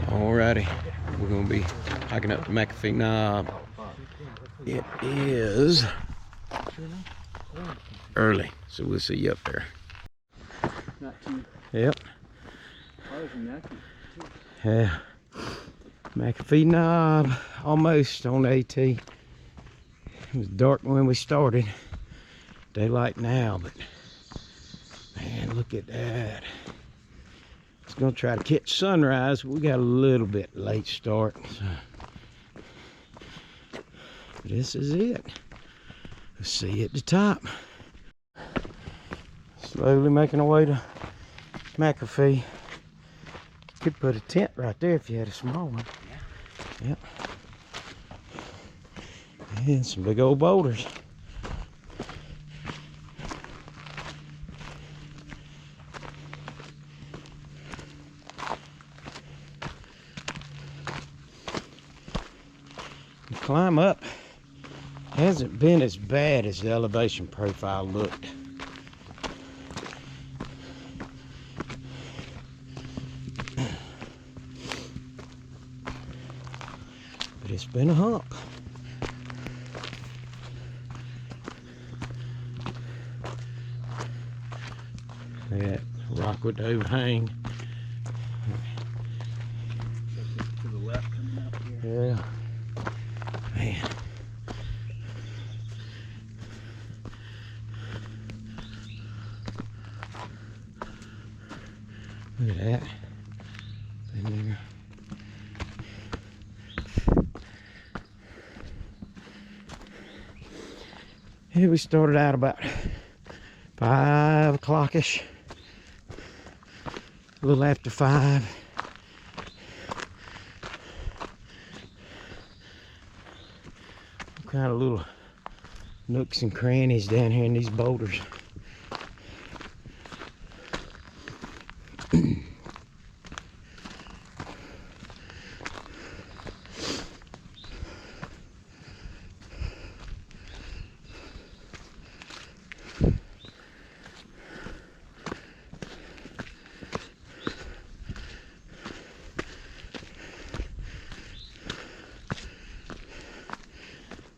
Alrighty, we're gonna be hiking up the McAfee Knob. It is early, so we'll see you up there. Yep. Yeah. McAfee Knob, almost on AT. It was dark when we started. Daylight now, but man, look at that. It's gonna try to catch sunrise. We got a little bit late start, so this is it. Let's see you at the top. Slowly making our way to McAfee. Could put a tent right there if you had a small one. Yeah. Yep. And some big old boulders. The climb up hasn't been as bad as the elevation profile looked. But it's been a hump. That rock with the overhang. To the left coming up here. Yeah. Man. Look at that. In there. Here we started out about 5 o'clock-ish. A little after 5. Kind of little nooks and crannies down here in these boulders.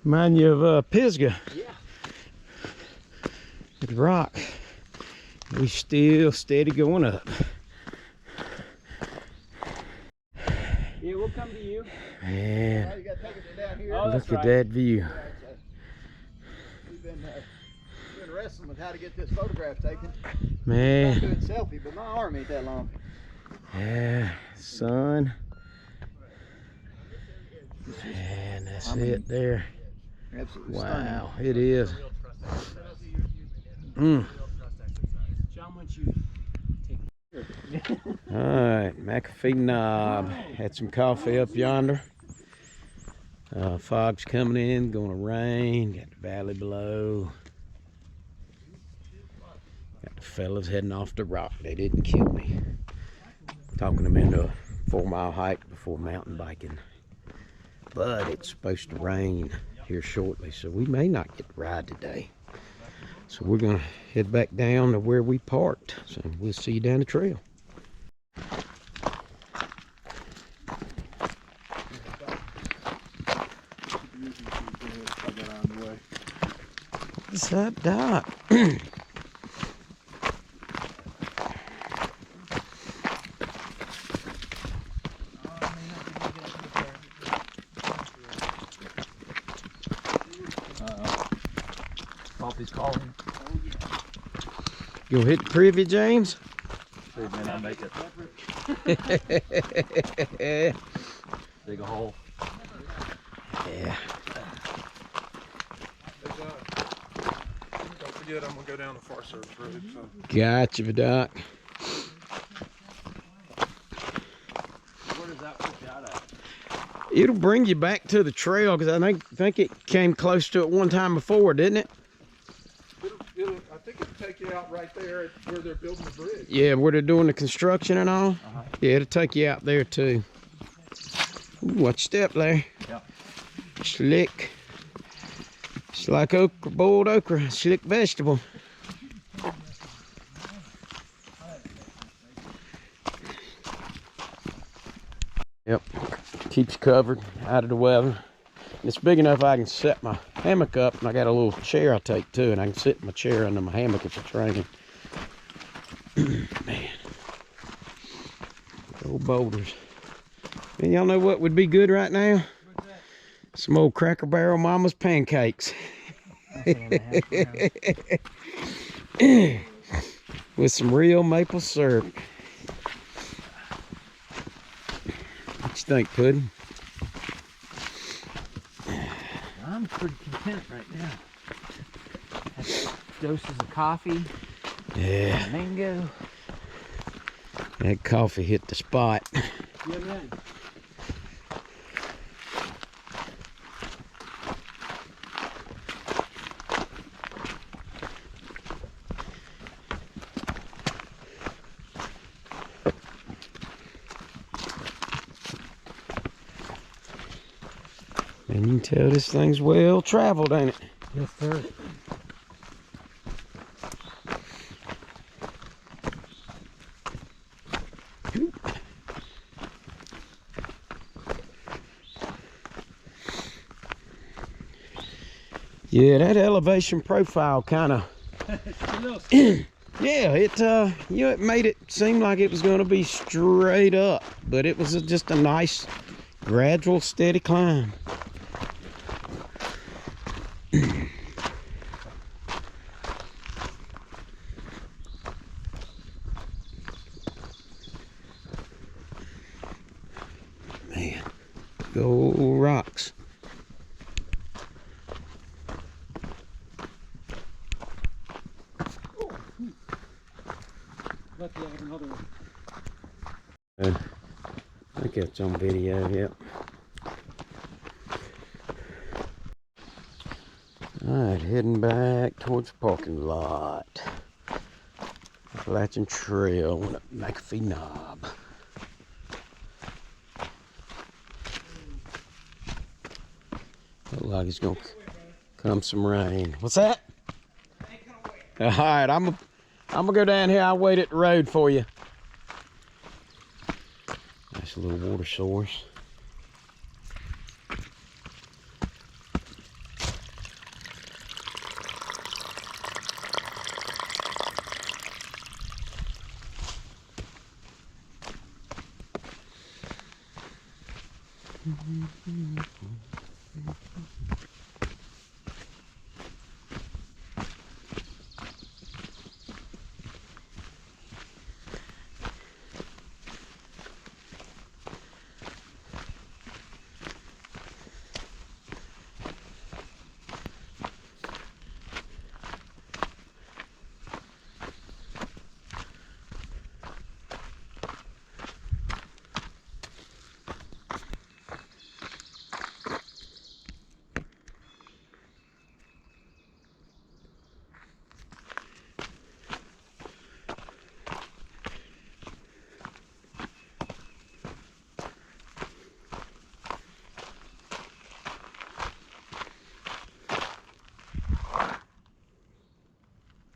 Remind you of Pisgah. Yeah. The rock. We still steady going up. Yeah, we'll come to you. Man, Now you got to take it down here. look at that view. We've been wrestling with how to get this photograph taken. Man. I'm doing selfie, but my arm ain't that long. Yeah, sun. And that's it there. Absolutely Wow, it is. Alright, McAfee Knob. Had some coffee up yonder. Fog's coming in, gonna rain. Got the valley below. Got the fellas heading off the rock. They didn't kill me. Talking them into a 4-mile hike before mountain biking. But it's supposed to rain here shortly, so we may not get to ride today. So we're gonna head back down to where we parked. So we'll see you down the trail. What's up, Doc? Coffee's calling. You hit the privy, James? See, man, I make it. Dig a hole. Yeah. Don't forget, I'm gonna go down the Far Service Road. So. Gotcha, Doc. Where does that put you out at? It'll bring you back to the trail because I think it came close to it one time before, didn't it? I think it'll take you out right there at where they're building the bridge. Yeah, where they're doing the construction and all. Yeah, it'll take you out there too. Ooh, watch your step, Larry. Yeah. Slick. It's like okra, boiled okra, slick vegetable. Yep, keeps covered, out of the weather. And it's big enough I can set my hammock up, and I got a little chair I take too, and I can sit in my chair under my hammock if it's raining. Man, old boulders. And y'all know what would be good right now? What's that? Some old Cracker Barrel Mama's pancakes. With some real maple syrup. What you think, Puddin'? I'm pretty content right now. Had doses of coffee, Yeah, mango. that coffee hit the spot. Yeah, man. And you can tell this thing's well traveled, ain't it? Yes, sir. Yeah, that elevation profile kind of, yeah, it made it seem like it was going to be straight up, but it was just a nice, gradual, steady climb. Man, go rocks. Lucky I have another one. I think it's on video, yep. Alright, heading back towards the parking lot. Appalachian Trail and up McAfee Knob. Look like it's gonna come some rain. What's that? Alright, I'm gonna go down here. I'll wait at the road for you. Nice little water source.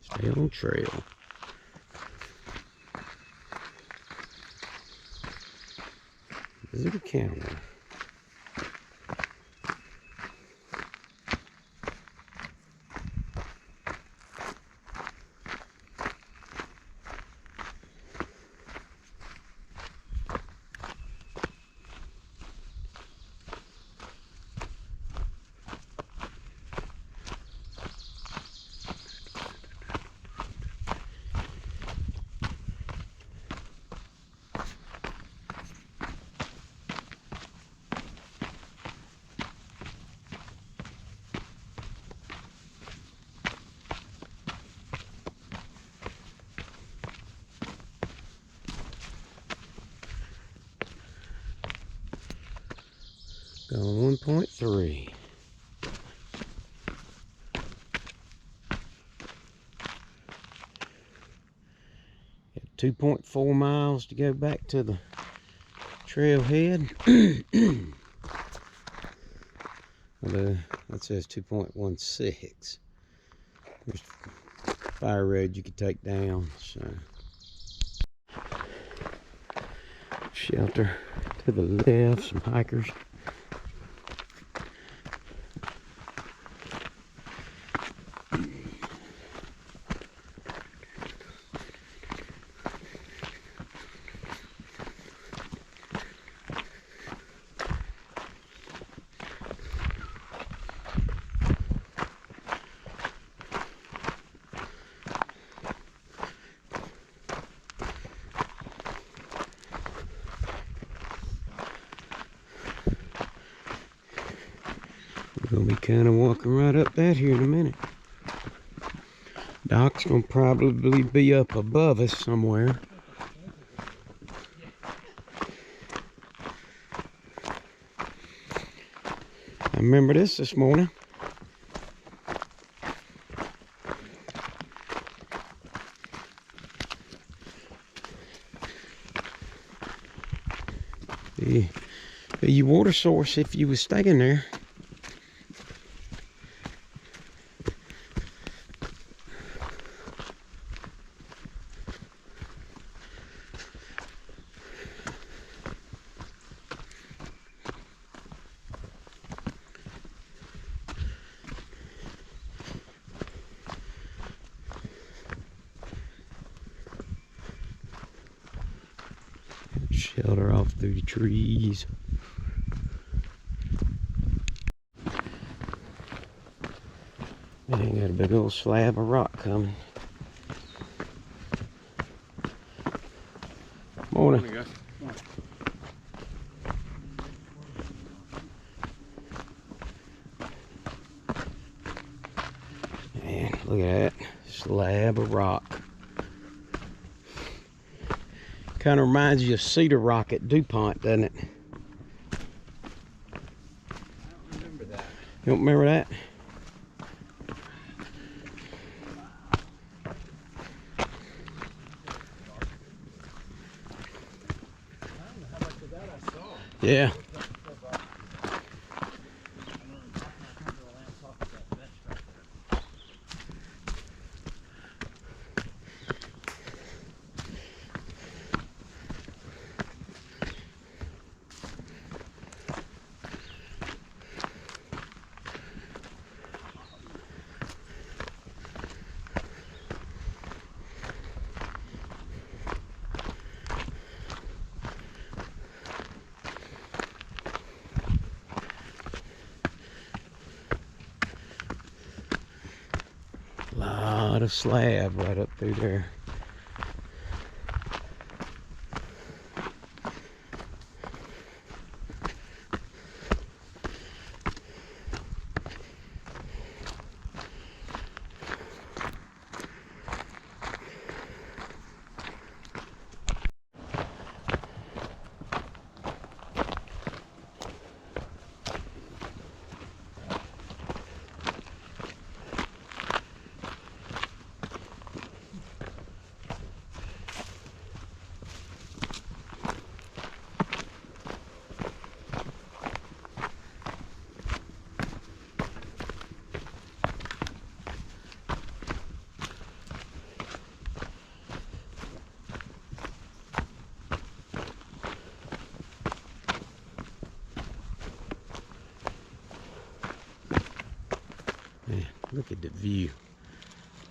Stay on trail. Visitor camera. Going 1.3. Got 2.4 miles to go back to the trailhead. Although that says 2.16. There's fire road you could take down. So Shelter to the left, some hikers. We're gonna be kind of walking right up that here in a minute. Doc's gonna probably be up above us somewhere. I remember this morning. The water source, if you was staying there. Shelter off through the trees. Man, got a big old slab of rock coming. Morning. Guys. Man, look at that slab of rock. Kind of reminds you of Cedar Rock at DuPont, doesn't it? I don't remember that. You don't remember that? I don't know how much of that I saw. Yeah. Lot of slab right up through there. Man, look at the view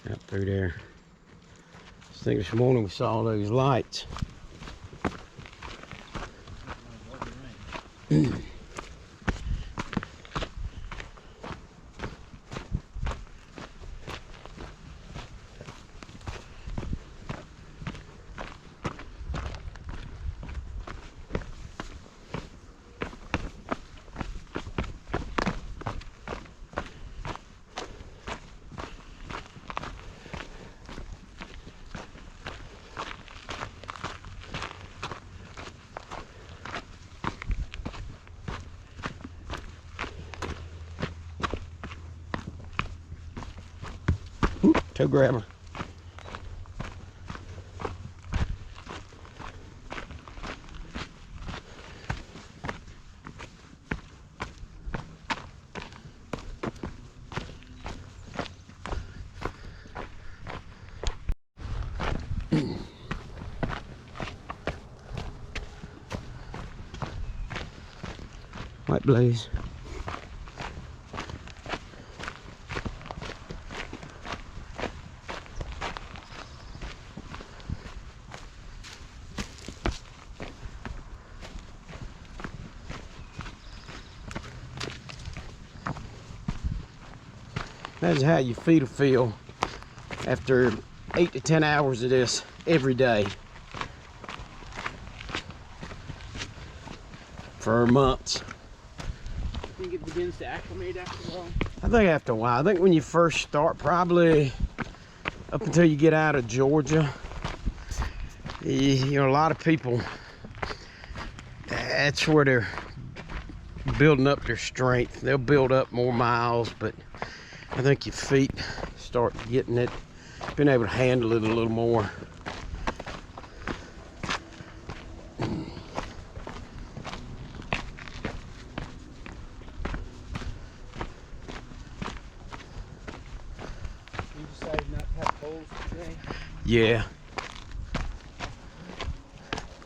out through there. I think this morning we saw those lights. Toe grabber. White blaze. Imagine how your feet will feel after 8 to 10 hours of this every day for months. I think it begins to acclimate after a while. I think after a while. I think when you first start, probably up until you get out of Georgia, you know, a lot of people, that's where they're building up their strength. They'll build up more miles, but I think your feet start getting it, being able to handle it a little more. You decided not to have poles today? Yeah.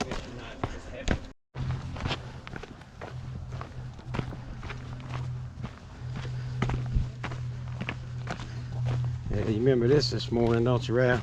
Guess you're not as heavy. Yeah, you remember this morning, don't you, Ralph?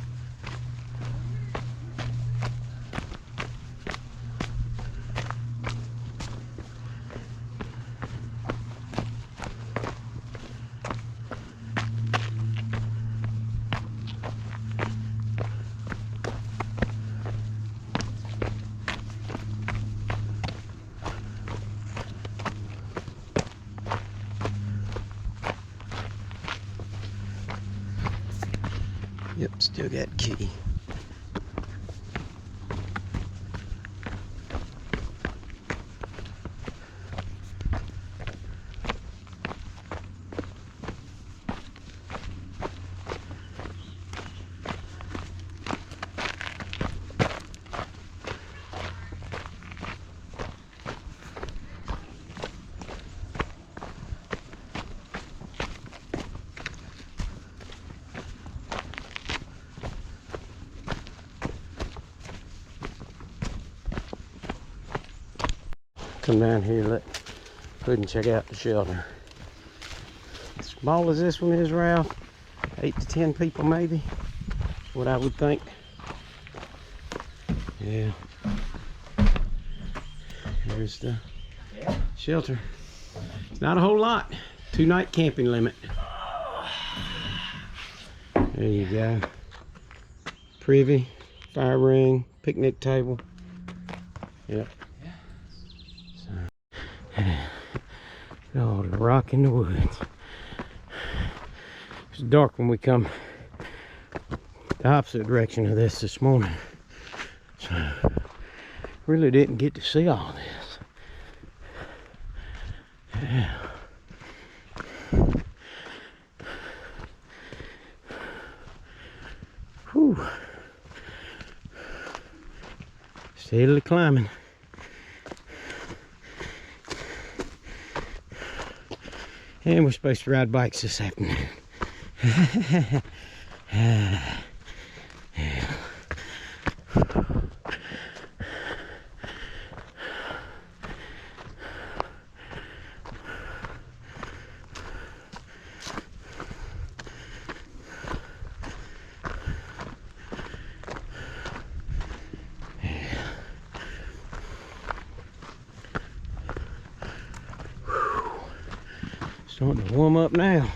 Yep, still got key. Come down here, let Hood check out the shelter. As small as this one is, Ralph, 8 to 10 people maybe, what I would think. Yeah. There's the shelter. It's not a whole lot. 2-night camping limit. There you go. Privy, fire ring, picnic table. Yep. Oh, the rock in the woods. It's dark when we come the opposite direction of this morning. So, really didn't get to see all this. Yeah. Whew. Steadily climbing. And we're supposed to ride bikes this afternoon. Starting to warm up now.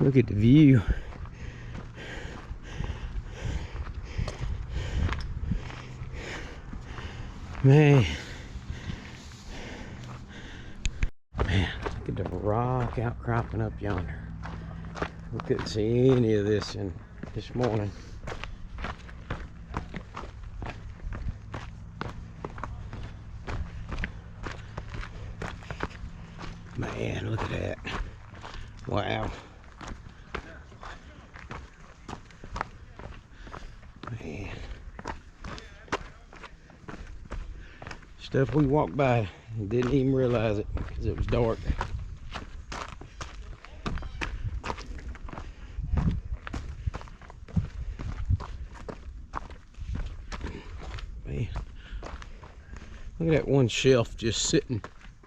Look at the view. Man, look at the rock outcropping up yonder. We couldn't see any of this this morning. Man, look at that. Wow. Man. Stuff we walked by and didn't even realize it because it was dark. Man, look at that one shelf just sitting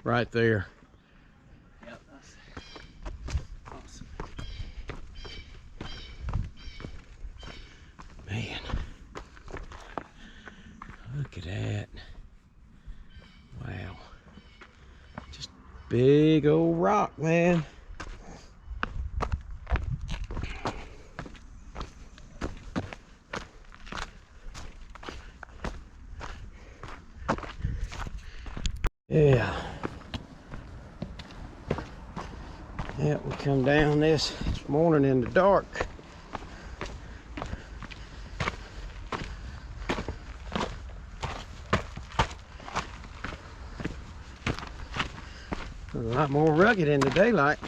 right there. Yep, that's awesome. Man, look at that. Wow. Just big old rock, man. Yeah. Yeah, we come down this morning in the dark. A lot more rugged in the daylight.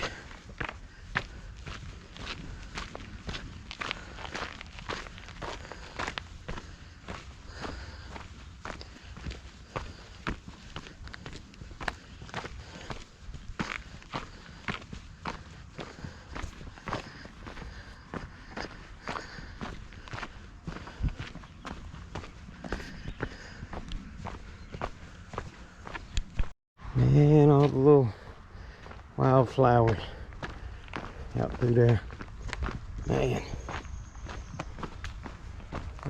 Man, all the little wildflowers out through there. Man,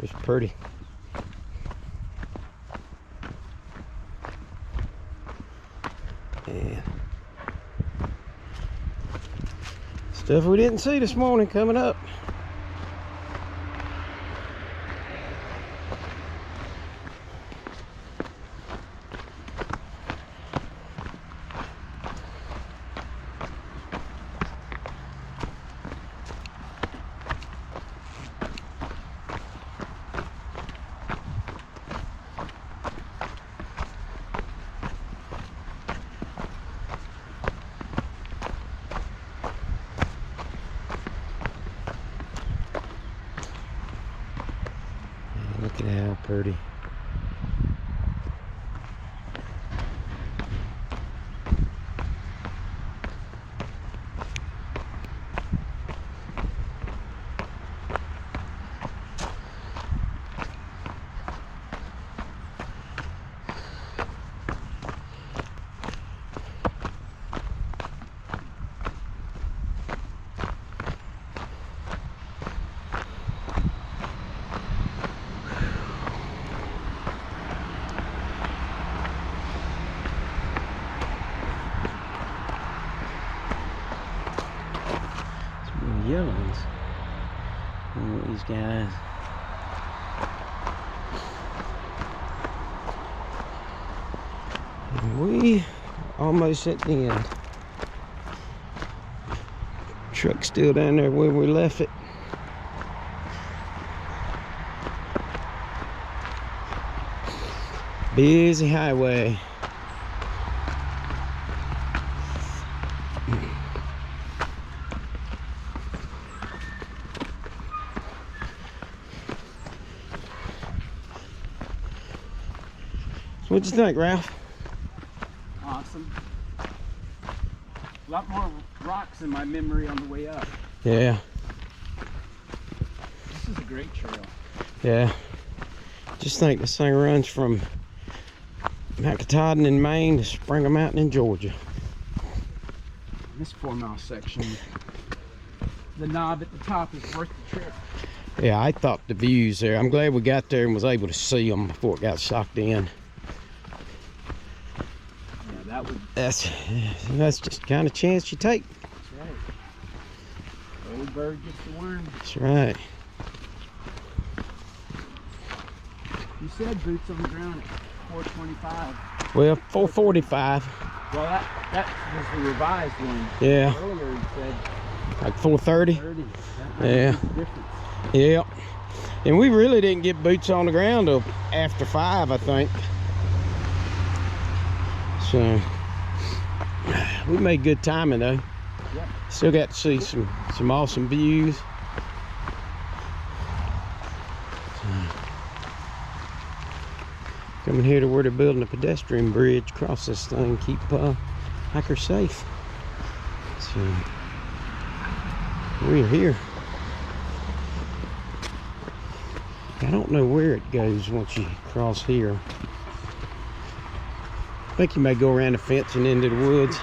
it's pretty. Man, stuff we didn't see this morning coming up. Look at how pretty. Yellow ones. Look at these guys. And we almost at the end. Truck's still down there where we left it. Busy highway. What'd you think, Ralph? Awesome. A lot more rocks in my memory on the way up. Yeah, This is a great trail. yeah. Just think this thing runs from McAfee in Maine to Springer Mountain in Georgia. This 4-mile section, the knob at the top is worth the trip. Yeah, I thought the views there. I'm glad we got there and was able to see them before it got sucked in. Yeah, that would. That's just the kind of chance you take. That's right. Old bird gets the worm. That's right. You said boots on the ground at 425. Well, 445. Well, that was the revised one. Yeah, Earlier you said like 430. 30. Yeah. That difference. Yeah. And we really didn't get boots on the ground till after 5, I think. So we made good timing though. Yep. Still got to see some awesome views. Coming here to where they're building a pedestrian bridge across this thing, keep hikers safe. So we're here. I don't know where it goes once you cross here. I think you may go around the fence and into the woods.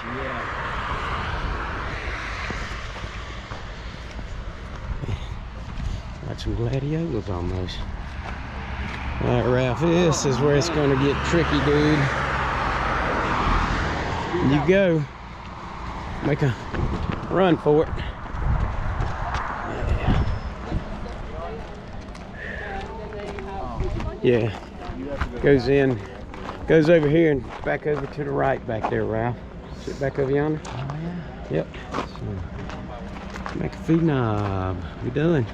Got some gladiolas almost. All right, Ralph, this is where it's going to get tricky, dude. You go. Make a run for it. Yeah. Goes in, goes over here and back over to the right back there, Ralph. Sit back over yonder. Oh, yeah. Yep. So, McAfee Knob. We done.